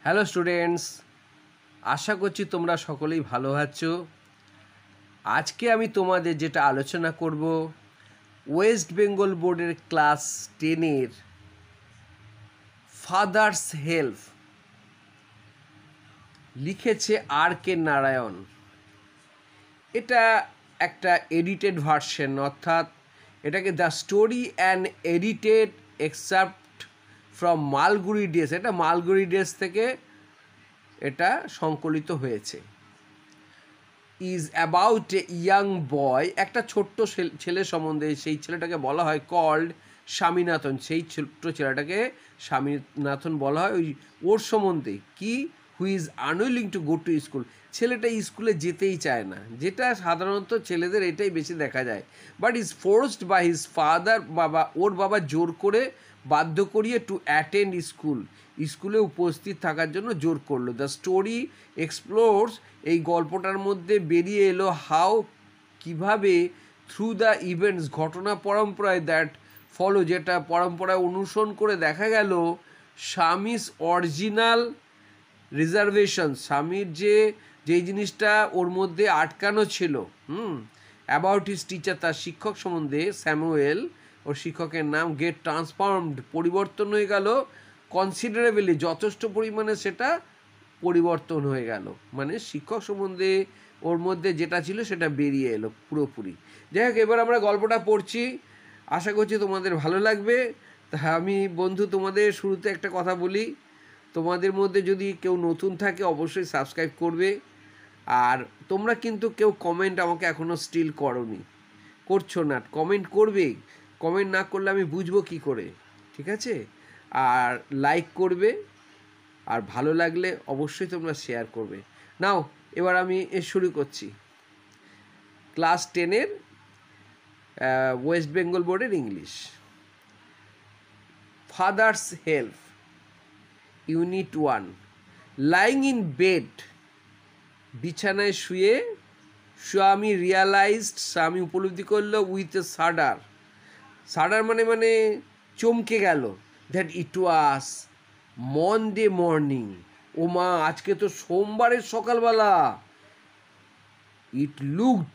Hello students, আশা করছি তোমরা সকলেই ভালো আছো। আজকে আমি তোমাদের যেটা আলোচনা করব, ওয়েস্ট বেঙ্গল বোর্ডের ক্লাস 10-এর ফাদার্স হেল্প লিখেছে আর.কে. নারায়ণ। এটা একটা এডিটেড ভার্সন, অর্থাৎ এটাকে the story and edited except from Malgudi days, এটা মালগুড়ি ডেস থেকে এটা সংকলিত হয়েছে। Is about a young boy, একটা ছোট্ট ছেলে সম্বন্ধে। সেই ছেলেটাকে বলা হয় কল্ড স্বামীনাথন। সেই ছোট্ট ছেলেটাকে স্বামীনাথন বলা হয় ওর সম্বন্ধে কি, who is unwilling to go to school. ছেলেটা স্কুলে যেতেই চায় না, যেটা সাধারণত ছেলেদের এটাই বেশি দেখা যায়। But is forced by his father, ওর বাবা জোর করে বাধ্য করিয়ে টু অ্যাটেন্ড স্কুলে উপস্থিত থাকার জন্য জোর করলো। দ্য স্টোরি এক্সপ্লোরস, এই গল্পটার মধ্যে বেরিয়ে এলো হাউ, কিভাবে থ্রু দ্য ইভেন্টস, ঘটনা পরম্পরায় দ্যাট ফলো, যেটা পরম্পরায় অনুসরণ করে দেখা গেল স্বামীস অরিজিনাল রিজার্ভেশন, স্বামীর যেই জিনিসটা ওর মধ্যে আটকানো ছিল, অ্যাবাউট হিজ টিচার, তার শিক্ষক সম্বন্ধে, স্যামুয়েল ওর শিক্ষকের নাম, গেট ট্রান্সফর্মড, পরিবর্তন হয়ে গেল, কনসিডারেবলি, যথেষ্ট পরিমাণে সেটা পরিবর্তন হয়ে গেল। মানে শিক্ষক সম্বন্ধে ওর মধ্যে যেটা ছিল সেটা বেরিয়ে এলো পুরোপুরি। যাই হোক, এবার আমরা গল্পটা পড়ছি, আশা করছি তোমাদের ভালো লাগবে। তা আমি বন্ধু তোমাদের শুরুতে একটা কথা বলি, তোমাদের মধ্যে যদি কেউ নতুন থাকে অবশ্যই সাবস্ক্রাইব করবে। আর তোমরা কিন্তু কেউ কমেন্ট আমাকে এখনও স্টিল করছো না। কমেন্ট করবে, কমেন্ট না করলে আমি বুঝবো কি করে, ঠিক আছে? আর লাইক করবে, আর ভালো লাগলে অবশ্যই তোমরা শেয়ার করবে। নাও এবার আমি শুরু করছি ক্লাস 10-এর ওয়েস্ট বেঙ্গল বোর্ডের English. Father's help, unit 1। Lying in bed, বিছানায় শুয়ে স্বামী রিয়ালাইজড, স্বামী উপলব্ধি করলো, উইথ এ সাডার মানে চমকে গেল, that it was Monday morning. ও মা, আজকে তো সোমবারের সকালবেলা। It looked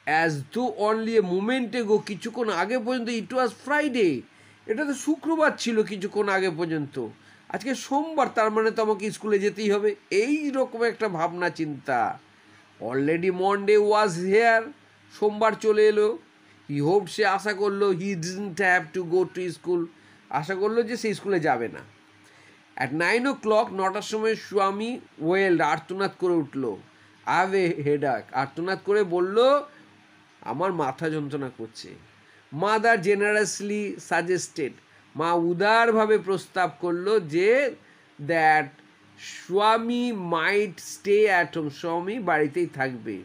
as though only a moment ago, কিছুক্ষণ আগে পর্যন্ত ইট ওয়াজ ফ্রাইডে, এটা তো শুক্রবার ছিল কিছুক্ষণ আগে পর্যন্ত, আজকে সোমবার, তার মানে তো আমাকে স্কুলে যেতেই হবে, এই রকম একটা ভাবনা চিন্তা। অলরেডি মনডে ওয়াজ হেয়ার, সোমবার চলে এলো। হি হোপ, সে আশা করলো, he didn't have to go to school, আশা করলো যে সে স্কুলে যাবে না। অ্যাট 9 o'clock, 9টার সময় স্বামী ওয়েল্ড, আর্তনাদ করে উঠলো। হ্যাভ এ হেডাক, আর্তনাদ করে বলল আমার মাথা যন্ত্রণা করছে। মাদার জেনারাসলি সাজেস্টেড, মা উদারভাবে প্রস্তাব করলো যে দ্যাট স্বামী মাইট স্টে অ্যাট হোম, স্বামী বাড়িতেই থাকবে।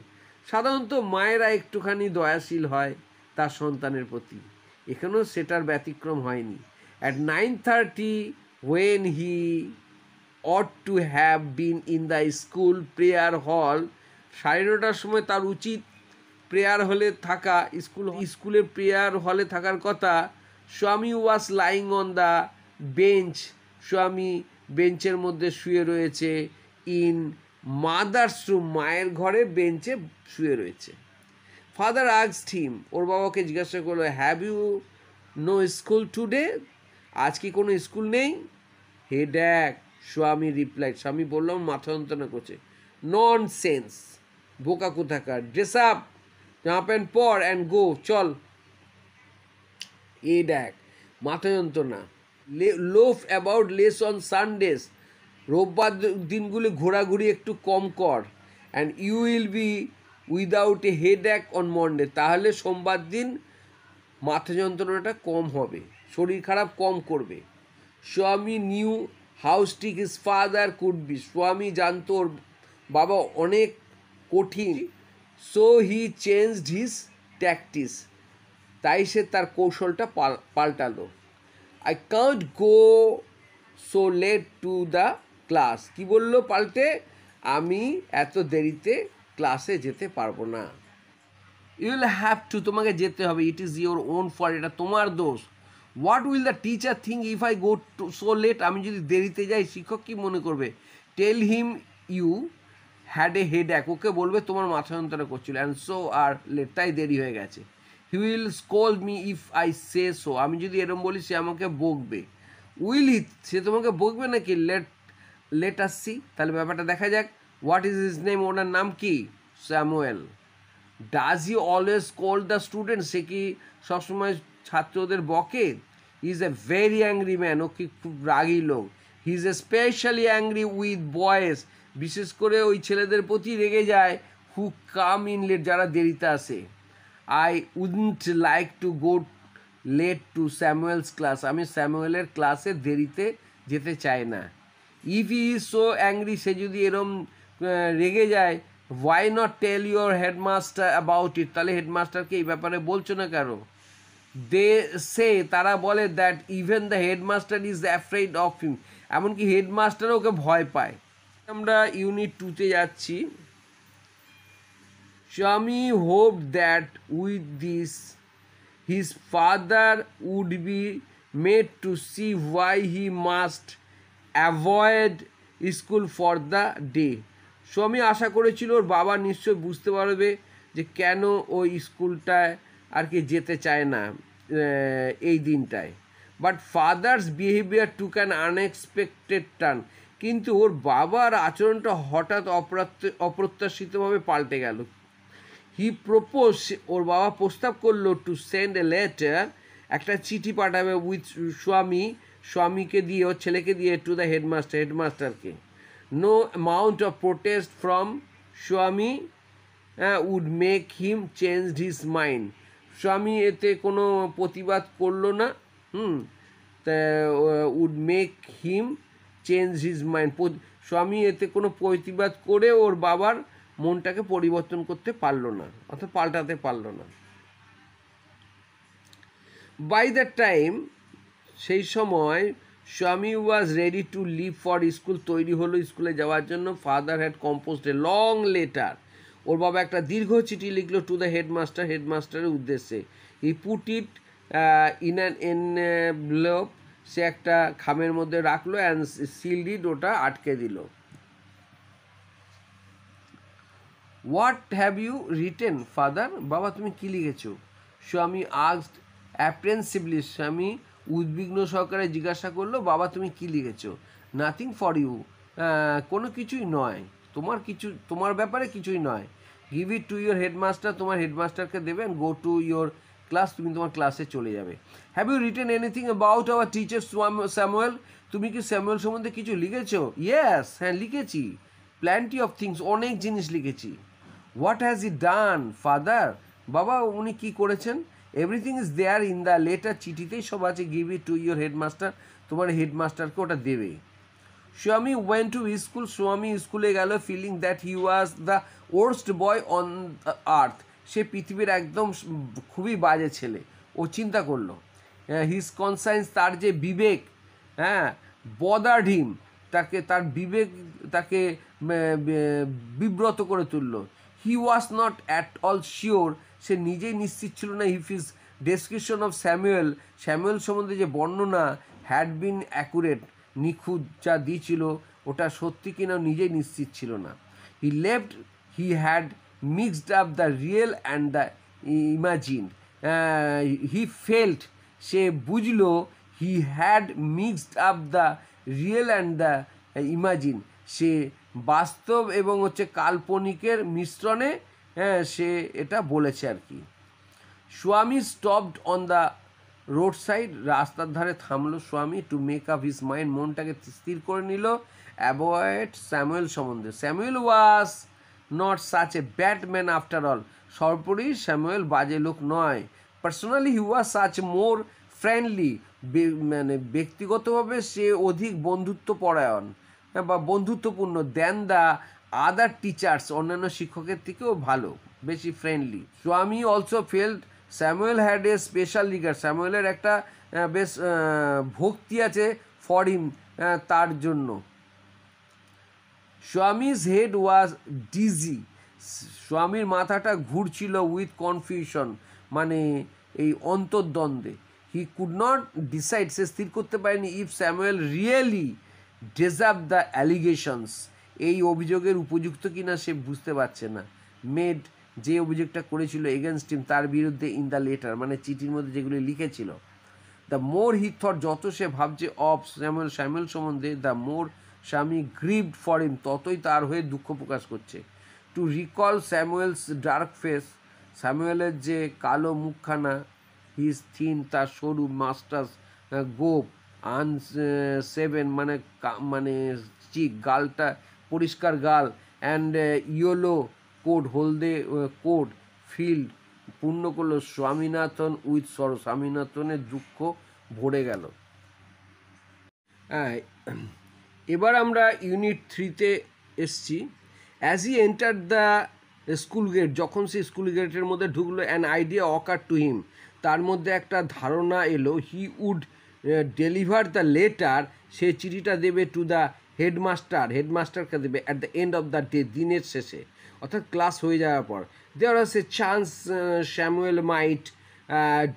সাধারণত মায়েরা একটুখানি দয়াশীল হয় তার সন্তানের প্রতি, এখানেও সেটার ব্যতিক্রম হয়নি। At 9:30, when he ought to have been in the school prayer hall, 9:30টার সময় তার উচিত প্রেয়ার হলে থাকা, স্কুলের প্রেয়ার হলে থাকার কথা। স্বামী was lying on the bench, স্বামী বেঞ্চের মধ্যে শুয়ে রয়েছে। ইন মাদার্স রুম, মায়ের ঘরে বেঞ্চে শুয়ে রয়েছে। ফাদার আস্কড হিম, ওর বাবাকে জিজ্ঞাসা করলো, have you no school today, আজ কি কোনো স্কুল নেই? হেডেক, স্বামী রিপ্লাইড, স্বামী বললাম মাথা যন্ত্রণা করছে। নন সেন্স, বোকা কোথাকার, ড্রেস আপ, জামা প্যান্ট পর অ্যান্ড গো, চল। এ দেখ, মাথা যন্ত্রণা। Loaf about less on Sundays, রোববার দিনগুলি ঘোরাঘুরি একটু কম কর। And you will be without a headache on Monday, তাহলে সোমবার দিন মাথা যন্ত্রণাটা কম হবে, শরীর খারাপ কম করবে। Swami knew how strict his father could be, Swami জানতো ওর বাবা অনেক কঠিন। So he changed his tactics, তাই সে তার কৌশলটা পাল্টালো। I can't go so late to the class, কী বললো পাল্টে, আমি এত দেরিতে ক্লাসে যেতে পারবো না। ইউ উইল হ্যাভ টু, তোমাকে যেতে হবে। It is your own fault, এটা তোমার দোষ। What will the teacher think if I go to so late, আমি যদি দেরিতে যাই শিক্ষক কী মনে করবে? Tell him you had a headache, ওকে বলবে তোমার মাথা যন্ত্রণা করছিল, অ্যান্ড সো আর লেট, তাই দেরি হয়ে গেছে। He will scold me if I say so, আমি যদি এরম বলি সে আমাকে বকবে। উইল হি, সে তোমাকে বকবে নাকি? লেট আস সি, তাহলে ব্যাপারটা দেখা যাক। হোয়াট ইজ হিজ নেম, ওনার নাম কি? Samuel. Does he always scold the student, সে কি সবসময় ছাত্রদের বকে? He is a very angry man, ও কি খুব রাগী লোক। He is a specially angry with boys, বিশেষ করে ওই ছেলেদের প্রতি রেগে যায় হু কাম ইন লেট, যারা দেরিতে আসে। I wouldn't like to go late to Samuel's class, আমি স্যামুয়েলের ক্লাসে দেরিতে যেতে চাই না। If he is so angry, সে যদি এরম রেগে যায়, why not tell your headmaster about it, তাহলে হেডমাস্টারকে এই ব্যাপারে বলছো না কেন? দে সে, তারা বলে that even the headmaster is afraid of him, এমনকি হেডমাস্টারও ওকে ভয় পায়। আমরা ইউনিট 2-তে যাচ্ছি। Shami hoped that with this his father would be made to see why he must avoid school for the day. স্বামী আশা করেছিল ওর বাবা নিশ্চয় বুঝতে পারবে যে কেন ওই স্কুলটায় আর কি যেতে চায় না এই দিনটায়। But father's behaviour took an unexpected turn, কিন্তু ওর বাবার আচরণটা হঠাৎ অপ্রত্যাশিতভাবে পাল্টে গেল। হি প্রপোজ, ওর বাবা প্রস্তাব করলো টু সেন্ড এ লেটার, একটা চিঠি পাঠাবে উইথ স্বামীকে দিয়ে, ওর ছেলেকে দিয়ে, টু দ্য হেডমাস্টারকে। No amount of protest from Swami would make him change his mind, Swami এতে কোনো প্রতিবাদ করলো না। তা would make him change his mind, Swami এতে কোনো প্রতিবাদ করে ওর বাবার মনটাকে পরিবর্তন করতে পারলো না, অর্থাৎ পাল্টাতে পারলো না। বাই দ্য টাইম, সেই সময় Swami was ready to leave for school, তৈরি হলো স্কুলে যাওয়ার জন্য। Father had composed a long letter, ওর বাবা একটা দীর্ঘ চিঠি লিখলো টু দ্য হেডমাস্টারের উদ্দেশ্যে। He put it in an envelope, সে একটা খামের মধ্যে রাখলো, অ্যান্ড সিলড ইট, ওটা আটকে দিল। What have you written father, বাবা তুমি কী লিখেছো? স্বামী আস্কড অ্যাপ্রেন্সিভলি, স্বামী উদ্বিগ্ন সহকারে জিজ্ঞাসা করলো, বাবা তুমি কী লিখেছো? নাথিং ফর ইউ, কোনো কিছুই নয়, তোমার ব্যাপারে কিছুই নয়। Give it to your headmaster, তোমার হেডমাস্টারকে দেবে, and go to your class, তুমি তোমার ক্লাসে চলে যাবে। Have you written anything about our teacher Samuel, তুমি কি স্যামুয়েল সম্বন্ধে কিছু লিখেছো? ইয়েস, হ্যাঁ লিখেছি, প্ল্যান্টি অফ থিংস, অনেক জিনিস লিখেছি। What has he done father, বাবা উনি কী করেছেন? Everything is there in the letter, চিঠিতেই সব আছে। Give it to your headmaster, তোমার হেডমাস্টারকে ওটা দেবে। স্বামী ওয়েন্ট টু স্কুল, স্বামী স্কুলে গেল, feeling that he was the worst boy on earth, সে পৃথিবীর একদম খুবই বাজে ছেলে, ও চিন্তা করলো। হিজ কনসায়েন্স, তার যে বিবেক, বদার্ড হিম, তার বিবেক তাকে বিব্রত করে তুললো। He was not at all sure, সে নিজেই নিশ্চিত ছিল না। If his description of Samuel সম্বন্ধে যে বর্ণনা হ্যাড বিন অ্যাকুরেট, নিখুঁত যা দিয়েছিল ওটা সত্যি কিনা নিজেই নিশ্চিত ছিল না। He had mixed up the real and the imagine, he felt, সে বুঝলো, he had mixed up the real and the imagine, সে বাস্তব এবং কাল্পনিকের মিশ্রণে সে এটা বলেছে আর কি। স্বামী stopped on the road side, রাস্তার ধারে থামলো স্বামী, to make up his mind, মনটাকে স্থির করে নিল অ্যাভয়েড স্যামুয়েল সম্বন্ধে। Samuel was not such a bad man after all, সর্বোপরি স্যামুয়েল বাজে লোক নয়। পার্সোনালি হি ওয়াজ সাচ মোর ফ্রেন্ডলি, মানে ব্যক্তিগতভাবে সে অধিক বন্ধুত্বপরায়ণ বা বন্ধুত্বপূর্ণ, দেন দ্য আদার টিচার্স, অন্যান্য শিক্ষকের থেকেও ভালো, বেশি friendly. Swami also felt Samuel had a special regard, স্যামুয়েলের একটা বেশ ভক্তি আছে ফর হিম, তার জন্য। স্বামীজ হেড ওয়াজ ডিজি, স্বামীর মাথাটা ঘুরছিল উইথ কনফিউশন, মানে এই অন্তর্দ্বন্দ্বে। হি কুড নট ডিসাইড, সে স্থির করতে পারেনি if Samuel really deserve the allegations, এই অভিযোগের উপযুক্ত কিনা সে বুঝতে পারছে না। মেড, যে অভিযোগটা করেছিল এগেনস্ট হিম, তার বিরুদ্ধে, ইন দ্য লেটার, মানে চিঠির মধ্যে যেগুলি লিখেছিল। দ্য মোর হি থট, যত সে ভাবছে অফ স্যামুয়েল, স্যামুয়েল সম্বন্ধে, দ্য মোর স্বামী গ্রিভড ফর হিম, ততই তার হয়ে দুঃখ প্রকাশ করছে। To recall Samuel's dark face, স্যামুয়েলের যে কালো মুখখানা, হিজ থিন, তার সরু মাস্টার্স গোপ, সেভেন মানে মানে চিক, গালটা পরিষ্কার গাল, অ্যান্ড ইয়েলো কোড, হলদে কোড, ফিল্ড পূর্ণ করলো স্বামীনাথন উইথ সরো, স্বামীনাথনের দুঃখ ভরে গেল। এবার আমরা ইউনিট 3-তে এসছি। As he enter the school gate, যখন সে স্কুল গেটের মধ্যে ঢুকলো, an idea occur to him, তার মধ্যে একটা ধারণা এলো, he would deliver the letter, সে চিঠিটা দেবে টু দ্য হেডমাস্টারকে দেবে at the end of the day, দিনের শেষে, অর্থাৎ ক্লাস হয়ে যাওয়ার পর। There was a chance Samuel might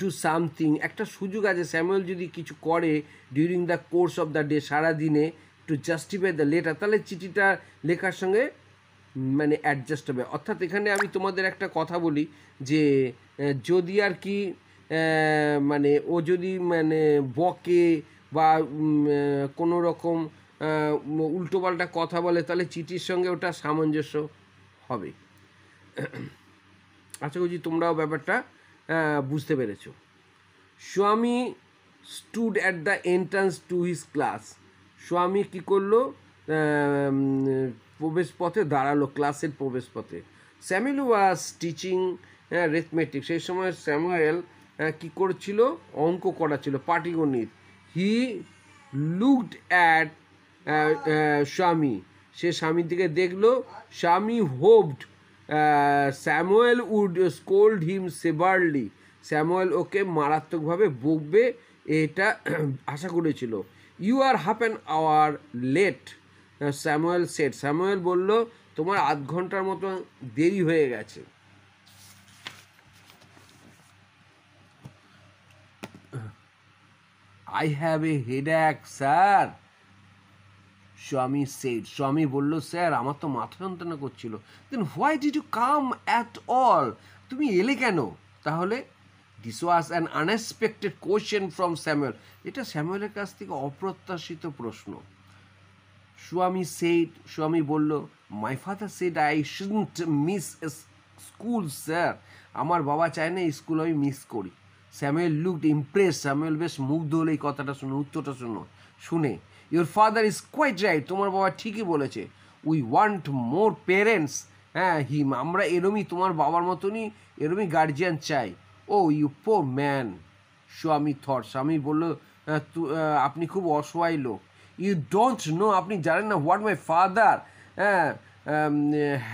do something, একটা সুযোগ আছে স্যামুয়েল যদি কিছু করে during the course of the day, সারাদিনে, টু জাস্টিফাই দ্য লেটার, তাহলে চিঠিটা লেখার সঙ্গে মানে অ্যাডজাস্ট হবে। অর্থাৎ এখানে আমি তোমাদের একটা কথা বলি যে যদি আর কি মানে ও যদি মানে বকে বা কোনো রকম উল্টোপাল্টা কথা বলে, তাহলে চিঠির সঙ্গে ওটা সামঞ্জস্য হবে। আশা করছি তোমরাও ব্যাপারটা বুঝতে পেরেছো। স্বামী stood at the entrance to his class, স্বামী কী করলো, প্রবেশ পথে দাঁড়ালো, ক্লাসের প্রবেশ পথে। স্যামুয়েল ওয়াজ টিচিং রেথমেটিক, সেই সময় স্যামুয়েল কী করছিল, অঙ্ক করা ছিল, পাটিগণিত। হি লুকড অ্যাট স্বামী, সে স্বামীর দিকে দেখলো। Swami hoped Samuel would scold him severely, Samuel ওকে মারাত্মকভাবে বকবে, এটা আশা করেছিল। You are half an hour late, Samuel said, Samuel বলল তোমার আধ ঘন্টার মতো দেরি হয়ে গেছে। I have a headache sir, Swami said, Swami বলল স্যার আমার তো মাথা যন্ত্রণা করছিল। Then why did you come at all, তুমি এলে কেন তাহলে? This was an unexpected question from Samuel, এটা স্যামুয়েলের কাছ থেকে অপ্রত্যাশিত প্রশ্ন। স্বামী সেড, স্বামী বলল my father said I shouldn't miss school sir, আমার বাবা চায় না স্কুল আমি মিস করি। স্যামুয়েল লুকড ইমপ্রেস, স্যামুয়েল বেশ মুগ্ধ হলো এই কথাটা শুনে, উত্তরটা শুনে। Your father is quite right, তোমার বাবা ঠিকই বলেছে। উই ওয়ান্ট মোর পেরেন্টস, হ্যাঁ হিম, আমরা এরমই তোমার বাবার মতনই এরমই গার্জিয়ান চাই। ও ইউ পোর ম্যান, স্বামী থট, স্বামী বলল আপনি খুব অসহায় লোক। ইউ ডোন্ট নো, আপনি জানেন না, হোয়াট মাই ফাদার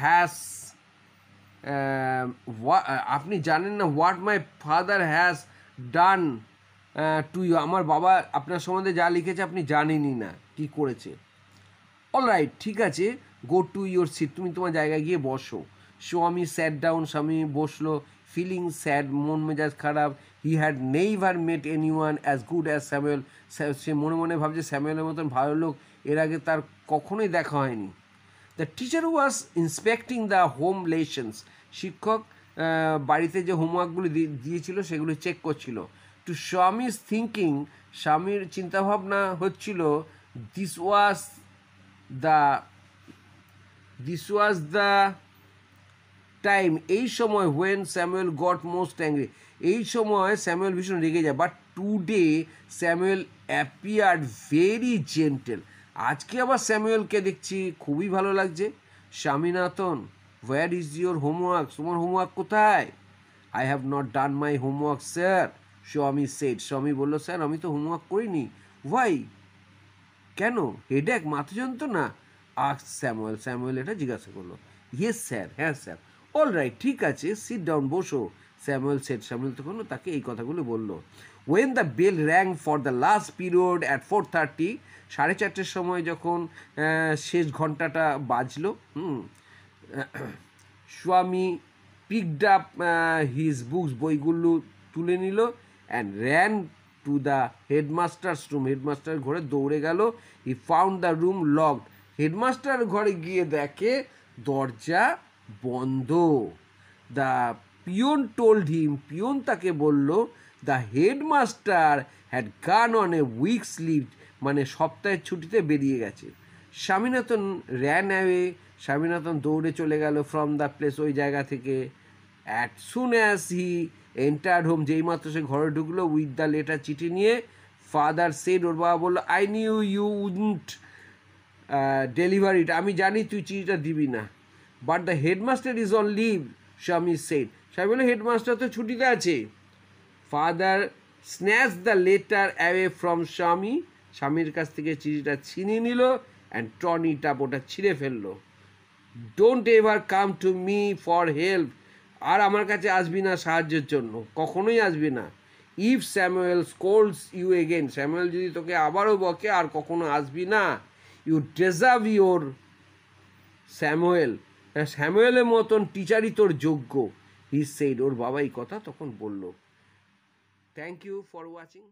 হ্যাজ, আপনি জানেন না what my father has done to you, আমার বাবা আপনার সম্বন্ধে যা লিখেছে আপনি জানেনই না কি করেছে। অল রাইট, ঠিক আছে, গো টু ইউর সিট, তুমি তোমার জায়গায় গিয়ে বসো। স্বামী স্যাট ডাউন, স্বামী বসলো। ফিলিং স্যাড, মন মেজাজ খারাপ। He had never met anyone as good as Samuel, সে মনে মনে ভাবছে স্যামুয়েলের মতন ভালো লোক এর আগে তার কখনোই দেখা হয়নি। The teacher was inspecting the home lessons, শিক্ষক বাড়িতে যে হোমওয়ার্কগুলি দিয়েছিল সেগুলি চেক করছিল। টু স্বামীজ থিঙ্কিং, স্বামীর চিন্তাভাবনা হচ্ছিল, দিস ওয়াজ দ্য টাইম, এই সময়, when Samuel goat most angry, এই সময় স্যামুয়েল ভীষণ রেগে যায়। But today Samuel appeared very gentle, আজকে আবার স্যামুয়েলকে দেখছি খুবই ভালো লাগছে। Swaminathan, where is your homework, তোমার হোমওয়ার্ক কোথায়? I have not done my homework sir, Swami said, Swami বললো স্যার আমি তো হোমওয়ার্ক করিনি। হোয়াই, কেন? হেডেক, মাথা যন্ত্রণা? আস্ক স্যামুয়েল, স্যামুয়েল এটা জিজ্ঞাসা করলো। ইয়েস স্যার, হ্যাঁ স্যার। অল রাইট, ঠিক আছে, সিট ডাউন, বসো। স্যামুয়েল সেড, স্যামুয়েল তখন তাকে এই কথাগুলো বললো। When the bell rang for the last period at 4:30, 4:30 সময় যখন শেষ ঘন্টাটা বাজলো, স্বামী পিকড আপ হিজ বুকস, বইগুলো তুলে নিল, and ran to the headmaster's room, headmaster ঘরে দৌড়ে গেল। He found the room locked, headmaster ঘরে গিয়ে দেখে দরজা বন্ধ। The peon told him, peon তাকে বলল the headmaster had gone on a week's leave, মানে সপ্তাহের ছুটিতে বেরিয়ে গেছে। স্বামীনাথন র্যান অ্যাওয়ে, স্বামীনাথন দৌড়ে চলে গেল ফ্রম দ্য প্লেস, ওই জায়গা থেকে। At soon as he entered home, যেই মাত্র সে ঘরে ঢুকলো উইথ দ্য লেটার, চিঠি নিয়ে, ফাদার সেড, ওর বাবা বললো I knew you wouldn't deliver it, আমি জানি তুই চিঠিটা দিবি না। But the headmaster is on leave, Swami said, Swami বললো হেডমাস্টার তো ছুটিতে আছে। Father snatch the letter away from Swami, স্বামীর কাছ থেকে চিঠিটা ছিনিয়ে নিল অ্যান্ড টর্ন ইট আপ, ওটা ছিঁড়ে ফেললো। Don't ever come to me for help, আর আমার কাছে আসবি না সাহায্যের জন্য, কখনোই আসবি না। If Samuel scolds you again, Samuel যদি তোকে আবারও বকে আর কখনো আসবি না। ইউ ডিজার্ভ ইউর স্যামুয়েল, স্যামুয়েলের মতন টিচারই তোর যোগ্য। হি সেড, ওর বাবা এই কথা তখন বলল। Thank you for watching.